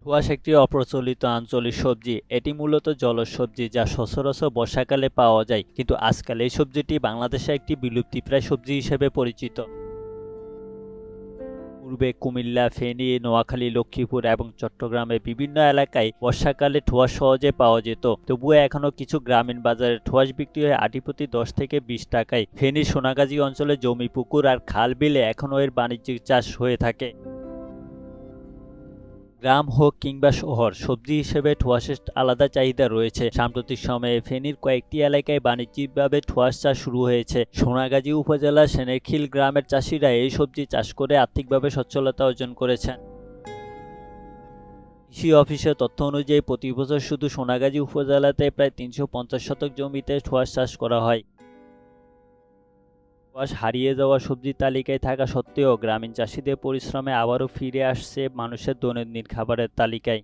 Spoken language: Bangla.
কোয়াশ একটি অপ্রচলিত আঞ্চলিক সবজি। এটি মূলত জলজ সবজি যা সচরাচর বর্ষাকালে পাওয়া যায়, কিন্তু আজকাল এই সবজিটি বাংলাদেশে একটি বিলুপ্তিপ্রায় সবজি হিসেবে পরিচিত। পূর্বে কুমিল্লা, ফেনী, নোয়াখালী, লক্ষ্মীপুর এবং চট্টগ্রামের বিভিন্ন এলাকায় বর্ষাকালে ঠোঁয়াশ সহজে পাওয়া যেত। তবুও এখনও কিছু গ্রামীণ বাজারে ঠোঁয়াশ বিক্রি হয় আটি প্রতি ১০ থেকে ২০ টাকায়। ফেনীর সোনাগাজী অঞ্চলে জমি, পুকুর আর খাল বিলে এখনও এর বাণিজ্যিক চাষ হয়ে থাকে। গ্রাম হোক কিংবা শহর, সবজি হিসেবে ঠোঁয়াশের আলাদা চাহিদা রয়েছে। সাম্প্রতিক সময়ে ফেনীর কয়েকটি এলাকায় বাণিজ্যিকভাবে ঠোঁয়াশ চাষ শুরু হয়েছে। সোনাগাজী উপজেলার সেনেখিল গ্রামের চাষিরা এই সবজি চাষ করে আর্থিকভাবে সচ্ছলতা অর্জন করেছেন। কৃষি অফিসের তথ্য অনুযায়ী প্রতি বছর শুধু সোনাগাজী উপজেলাতে প্রায় ৩৫০ শতক জমিতে ঠোঁয়াশ চাষ করা হয়। ঠোঁয়াশ হারিয়ে যাওয়া সবজির তালিকায় থাকা সত্ত্বেও গ্রামীণ চাষিদের পরিশ্রমে আবারও ফিরে আসছে মানুষের দৈনন্দিন খাবারের তালিকায়।